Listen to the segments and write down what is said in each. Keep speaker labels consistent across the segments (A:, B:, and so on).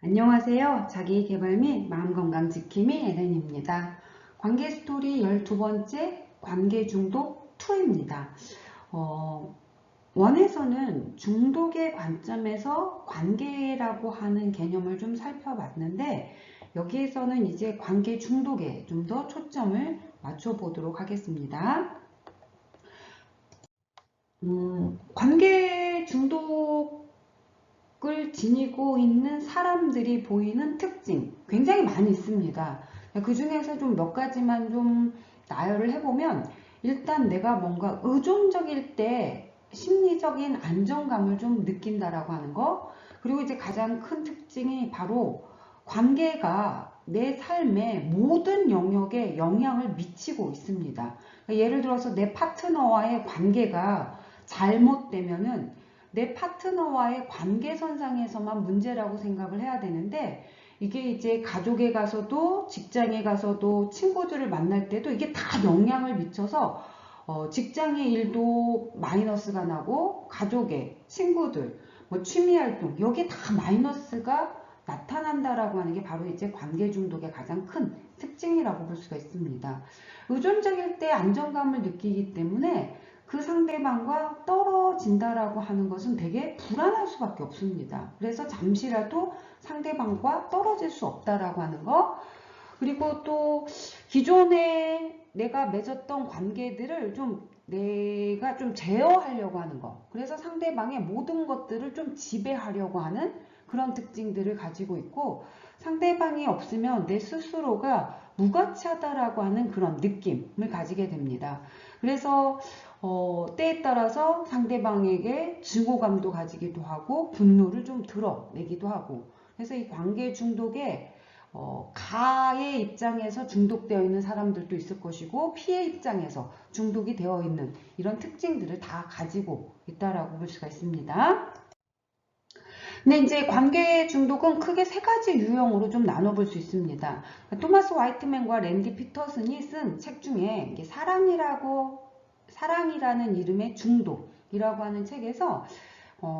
A: 안녕하세요. 자기계발 및 마음건강 지킴이 에덴입니다. 관계 스토리 12번째 관계 중독 2입니다. 원에서는 중독의 관점에서 관계라고 하는 개념을 좀 살펴봤는데 여기에서는 이제 관계 중독에 좀 더 초점을 맞춰보도록 하겠습니다. 관계 중독 을 지니고 있는 사람들이 보이는 특징 굉장히 많이 있습니다. 그 중에서 좀 몇 가지만 좀 나열을 해보면 일단 내가 뭔가 의존적일 때 심리적인 안정감을 좀 느낀다라고 하는 거, 그리고 이제 가장 큰 특징이 바로 관계가 내 삶의 모든 영역에 영향을 미치고 있습니다. 예를 들어서 내 파트너와의 관계가 잘못되면은 내 파트너와의 관계선상에서만 문제라고 생각을 해야 되는데 이게 이제 가족에 가서도 직장에 가서도 친구들을 만날 때도 이게 다 영향을 미쳐서 직장의 일도 마이너스가 나고 가족의 친구들 뭐 취미활동 여기에 다 마이너스가 나타난다라고 하는 게 바로 이제 관계 중독의 가장 큰 특징이라고 볼 수가 있습니다. 의존적일 때 안정감을 느끼기 때문에 그 상대방과 떨어진다라고 하는 것은 되게 불안할 수밖에 없습니다. 그래서 잠시라도 상대방과 떨어질 수 없다라고 하는 거, 그리고 또 기존에 내가 맺었던 관계들을 좀 내가 좀 제어하려고 하는 거, 그래서 상대방의 모든 것들을 좀 지배하려고 하는 그런 특징들을 가지고 있고, 상대방이 없으면 내 스스로가 무가치하다라고 하는 그런 느낌을 가지게 됩니다. 그래서 때에 따라서 상대방에게 증오감도 가지기도 하고 분노를 좀 드러내기도 하고, 그래서 이 관계 중독에 가의 입장에서 중독되어 있는 사람들도 있을 것이고 피의 입장에서 중독이 되어 있는 이런 특징들을 다 가지고 있다라고 볼 수가 있습니다. 근데 이제 관계 중독은 크게 세 가지 유형으로 좀 나눠볼 수 있습니다. 토마스 화이트맨과 랜디 피터슨이 쓴 책 중에 이게 사랑이라는 이름의 중독이라고 하는 책에서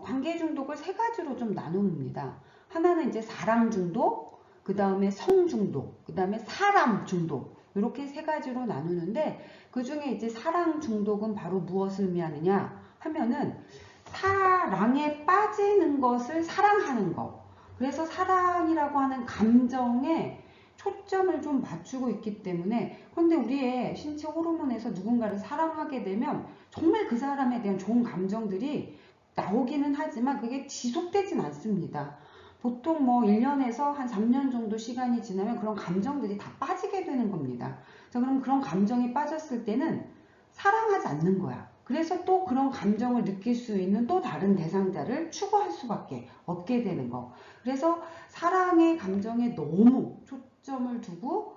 A: 관계 중독을 세 가지로 좀 나눕니다. 하나는 이제 사랑 중독, 그 다음에 성 중독, 그 다음에 사람 중독, 이렇게 세 가지로 나누는데 그 중에 이제 사랑 중독은 바로 무엇을 의미하느냐 하면은 사랑에 빠지는 것을 사랑하는 것. 그래서 사랑이라고 하는 감정에 초점을 좀 맞추고 있기 때문에, 그런데 우리의 신체 호르몬에서 누군가를 사랑하게 되면 정말 그 사람에 대한 좋은 감정들이 나오기는 하지만 그게 지속되진 않습니다. 보통 뭐 1년에서 한 3년 정도 시간이 지나면 그런 감정들이 다 빠지게 되는 겁니다. 자, 그럼 그런 감정이 빠졌을 때는 사랑하지 않는 거야. 그래서 또 그런 감정을 느낄 수 있는 또 다른 대상자를 추구할 수밖에 없게 되는 거. 그래서 사랑의 감정에 너무 초점을 두고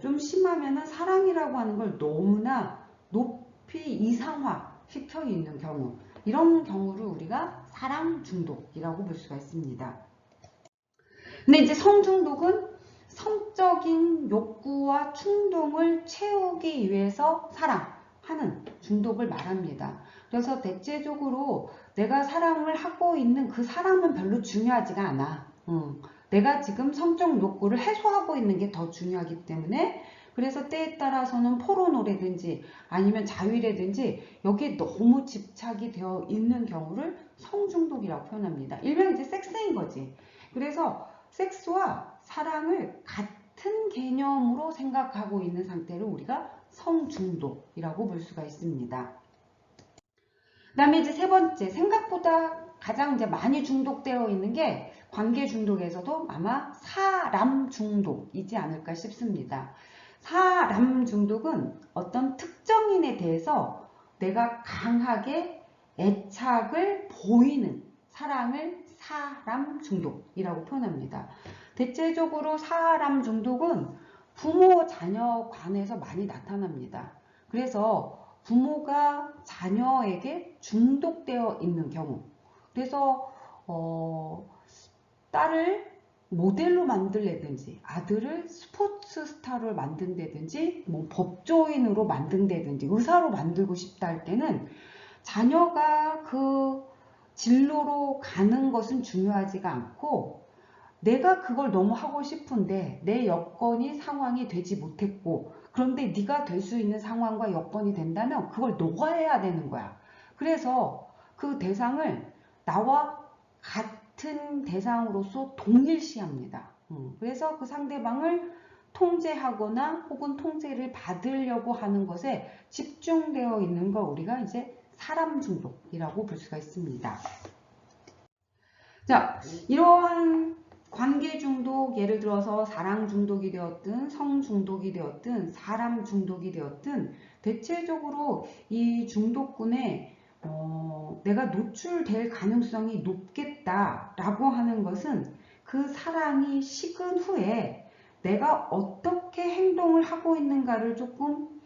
A: 좀 심하면은 사랑이라고 하는 걸 너무나 높이 이상화 시켜 있는 경우, 이런 경우를 우리가 사랑 중독이라고 볼 수가 있습니다. 근데 이제 성중독은 성적인 욕구와 충동을 채우기 위해서 사랑하는 중독을 말합니다. 그래서 대체적으로 내가 사랑을 하고 있는 그 사람은 별로 중요하지가 않아. 내가 지금 성적 욕구를 해소하고 있는 게 더 중요하기 때문에, 그래서 때에 따라서는 포르노라든지 아니면 자위라든지 여기에 너무 집착이 되어 있는 경우를 성중독이라고 표현합니다. 일명 이제 섹스인 거지. 그래서 섹스와 사랑을 같은 개념으로 생각하고 있는 상태를 우리가 성중독이라고 볼 수가 있습니다. 그 다음에 이제 세 번째, 생각보다 가장 이제 많이 중독되어 있는 게 관계 중독에서도 아마 사람 중독이지 않을까 싶습니다. 사람 중독은 어떤 특정인에 대해서 내가 강하게 애착을 보이는 사랑을 사람 중독이라고 표현합니다. 대체적으로 사람 중독은 부모 자녀 간에서 많이 나타납니다. 그래서 부모가 자녀에게 중독되어 있는 경우, 그래서 딸을 모델로 만들려든지 아들을 스포츠 스타로 만든다든지 뭐 법조인으로 만든다든지 의사로 만들고 싶다 할 때는 자녀가 그 진로로 가는 것은 중요하지가 않고 내가 그걸 너무 하고 싶은데 내 여건이 상황이 되지 못했고, 그런데 네가 될 수 있는 상황과 여건이 된다면 그걸 너가 해야 되는 거야. 그래서 그 대상을 나와 같은 대상으로서 동일시합니다. 그래서 그 상대방을 통제하거나 혹은 통제를 받으려고 하는 것에 집중되어 있는 거, 우리가 이제 사람 중독이라고 볼 수가 있습니다. 자, 이러한 관계 중독, 예를 들어서 사랑 중독이 되었든 성 중독이 되었든 사람 중독이 되었든, 대체적으로 이 중독군에 내가 노출될 가능성이 높겠다라고 하는 것은 그 사랑이 식은 후에 내가 어떻게 행동을 하고 있는가를 조금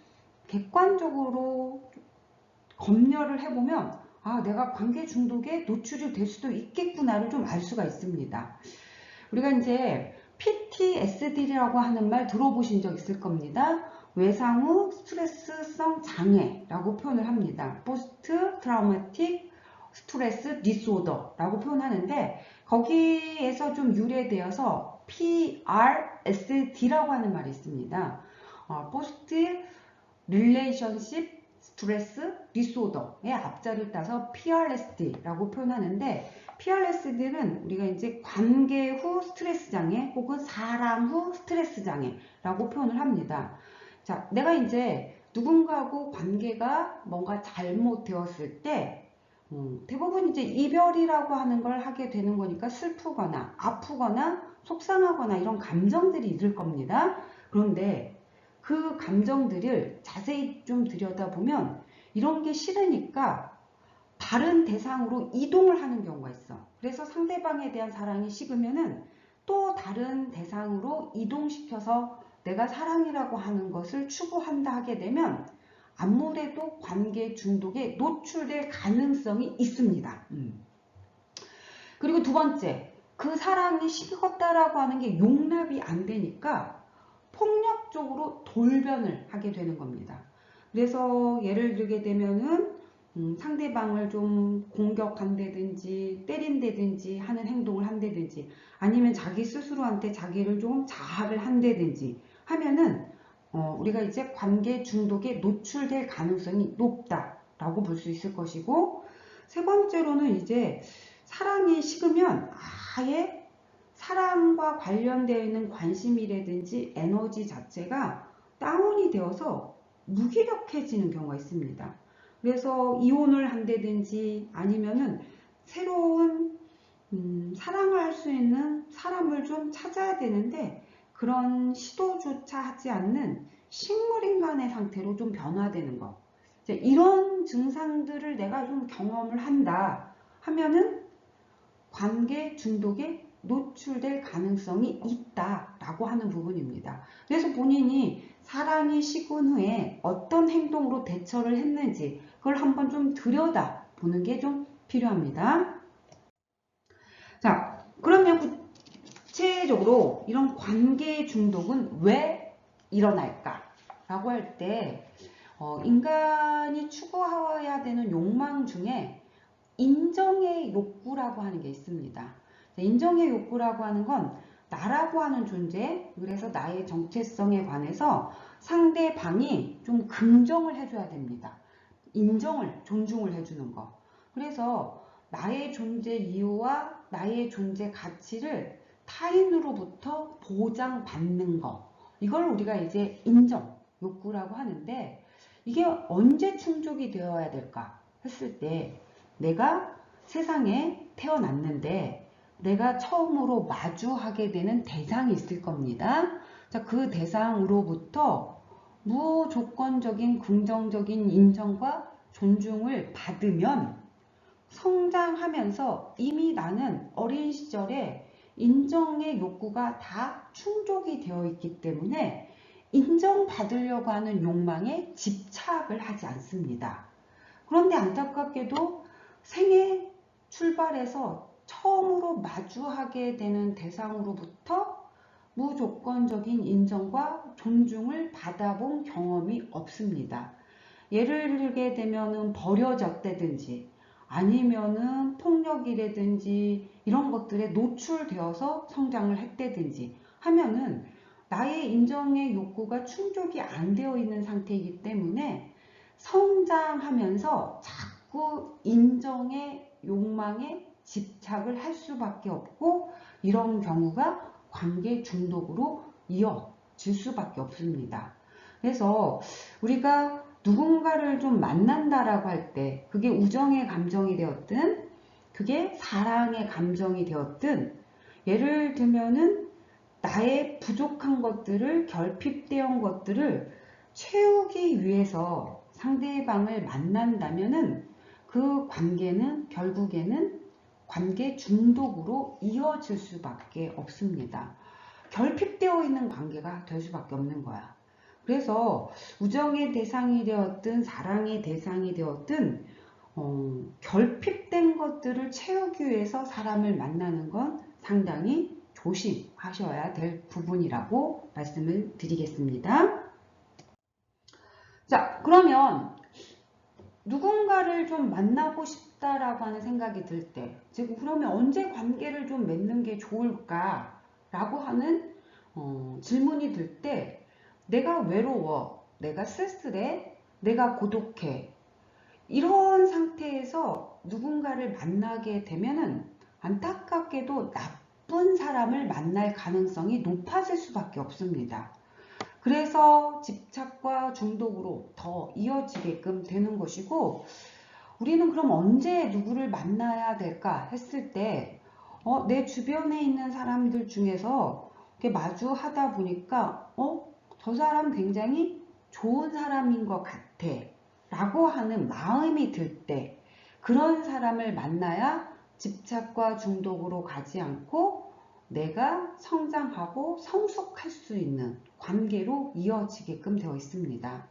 A: 객관적으로 검열을 해보면, 아, 내가 관계 중독에 노출이 될 수도 있겠구나를 좀 알 수가 있습니다. 우리가 이제 PTSD라고 하는 말 들어보신 적 있을 겁니다. 외상 후 스트레스성 장애라고 표현을 합니다. 포스트 트라우마틱 스트레스 디소더라고 표현하는데, 거기에서 좀 유래되어서 PRSD라고 하는 말이 있습니다. 포스트 릴레이션십 스트레스 디소더의 앞자를 따서 PRSD라고 표현하는데, PRSD는 우리가 이제 관계 후 스트레스 장애 혹은 사랑 후 스트레스 장애라고 표현을 합니다. 자, 내가 이제 누군가하고 관계가 뭔가 잘못되었을 때 대부분 이제 이별이라고 하는 걸 하게 되는 거니까 슬프거나 아프거나 속상하거나 이런 감정들이 있을 겁니다. 그런데 그 감정들을 자세히 좀 들여다보면 이런 게 싫으니까 다른 대상으로 이동을 하는 경우가 있어. 그래서 상대방에 대한 사랑이 식으면은 또 다른 대상으로 이동시켜서 내가 사랑이라고 하는 것을 추구한다 하게 되면 아무래도 관계 중독에 노출될 가능성이 있습니다. 그리고 두 번째, 그 사랑이 식었다라고 하는 게 용납이 안 되니까 폭력적으로 돌변을 하게 되는 겁니다. 그래서 예를 들게 되면은 상대방을 좀 공격한다든지 때린다든지 하는 행동을 한다든지, 아니면 자기 스스로한테 자기를 좀 자학을 한다든지 하면은 우리가 이제 관계 중독에 노출될 가능성이 높다라고 볼 수 있을 것이고, 세 번째로는 이제 사랑이 식으면 아예 사랑과 관련되어 있는 관심이라든지 에너지 자체가 다운이 되어서 무기력해지는 경우가 있습니다. 그래서 이혼을 한다든지 아니면은 새로운 사랑을 할 수 있는 사람을 좀 찾아야 되는데, 그런 시도조차 하지 않는 식물인간의 상태로 좀 변화되는 거. 이런 증상들을 내가 좀 경험을 한다 하면은 관계 중독에 노출될 가능성이 있다라고 하는 부분입니다. 그래서 본인이 사랑이 식은 후에 어떤 행동으로 대처를 했는지 그걸 한번 좀 들여다보는 게 좀 필요합니다. 자, 그러면 구체적으로 이런 관계 중독은 왜 일어날까? 라고 할 때 인간이 추구해야 되는 욕망 중에 인정의 욕구라고 하는 게 있습니다. 인정의 욕구라고 하는 건 나라고 하는 존재, 그래서 나의 정체성에 관해서 상대방이 좀 긍정을 해줘야 됩니다. 인정을, 존중을 해주는 거. 그래서 나의 존재 이유와 나의 존재 가치를 타인으로부터 보장받는 거. 이걸 우리가 이제 인정 욕구라고 하는데, 이게 언제 충족이 되어야 될까 했을 때, 내가 세상에 태어났는데 내가 처음으로 마주하게 되는 대상이 있을 겁니다. 자, 그 대상으로부터 무조건적인 긍정적인 인정과 존중을 받으면 성장하면서 이미 나는 어린 시절에 인정의 욕구가 다 충족이 되어 있기 때문에 인정받으려고 하는 욕망에 집착을 하지 않습니다. 그런데 안타깝게도 생애 출발해서 처음으로 마주하게 되는 대상으로부터 무조건적인 인정과 존중을 받아본 경험이 없습니다. 예를 들게 되면 버려졌다든지 아니면은 폭력이라든지 이런 것들에 노출되어서 성장을 했다든지 하면은 나의 인정의 욕구가 충족이 안 되어 있는 상태이기 때문에 성장하면서 자꾸 인정의 욕망에 집착을 할 수밖에 없고, 이런 경우가 관계 중독으로 이어질 수밖에 없습니다. 그래서 우리가 누군가를 좀 만난다라고 할 때 그게 우정의 감정이 되었든 그게 사랑의 감정이 되었든, 예를 들면은 나의 부족한 것들을, 결핍되어 것들을 채우기 위해서 상대방을 만난다면은 그 관계는 결국에는 관계 중독으로 이어질 수밖에 없습니다. 결핍되어 있는 관계가 될 수밖에 없는 거야. 그래서 우정의 대상이 되었든 사랑의 대상이 되었든 결핍된 것들을 채우기 위해서 사람을 만나는 건 상당히 조심하셔야 될 부분이라고 말씀을 드리겠습니다. 자, 그러면 누군가를 좀 만나고 싶다라고 하는 생각이 들 때, 즉 그러면 언제 관계를 좀 맺는 게 좋을까라고 하는 질문이 들 때, 내가 외로워, 내가 쓸쓸해, 내가 고독해, 이런 상태에서 누군가를 만나게 되면은 안타깝게도 나쁜 사람을 만날 가능성이 높아질 수밖에 없습니다. 그래서 집착과 중독으로 더 이어지게끔 되는 것이고, 우리는 그럼 언제 누구를 만나야 될까 했을 때 내 주변에 있는 사람들 중에서 이렇게 마주하다 보니까 저 사람 굉장히 좋은 사람인 것 같아 라고 하는 마음이 들 때, 그런 사람을 만나야 집착과 중독으로 가지 않고 내가 성장하고 성숙할 수 있는 관계로 이어지게끔 되어 있습니다.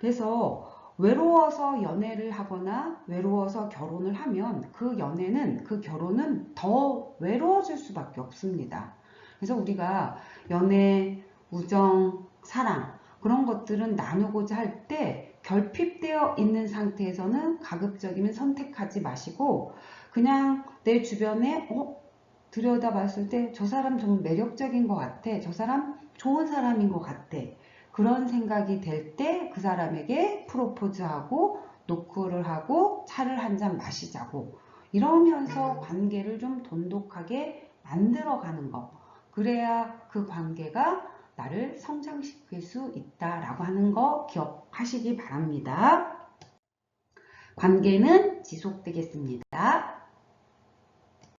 A: 그래서 외로워서 연애를 하거나 외로워서 결혼을 하면 그 연애는, 그 결혼은 더 외로워질 수밖에 없습니다. 그래서 우리가 연애, 우정, 사랑 그런 것들은 나누고자 할 때 결핍되어 있는 상태에서는 가급적이면 선택하지 마시고, 그냥 내 주변에 들여다봤을 때 저 사람 좀 매력적인 것 같아, 저 사람 좋은 사람인 것 같아, 그런 생각이 될 때 그 사람에게 프로포즈하고 노크를 하고 차를 한 잔 마시자고, 이러면서 관계를 좀 돈독하게 만들어가는 거, 그래야 그 관계가 나를 성장시킬 수 있다라고 하는 거 기억하시기 바랍니다. 관계는 지속되겠습니다.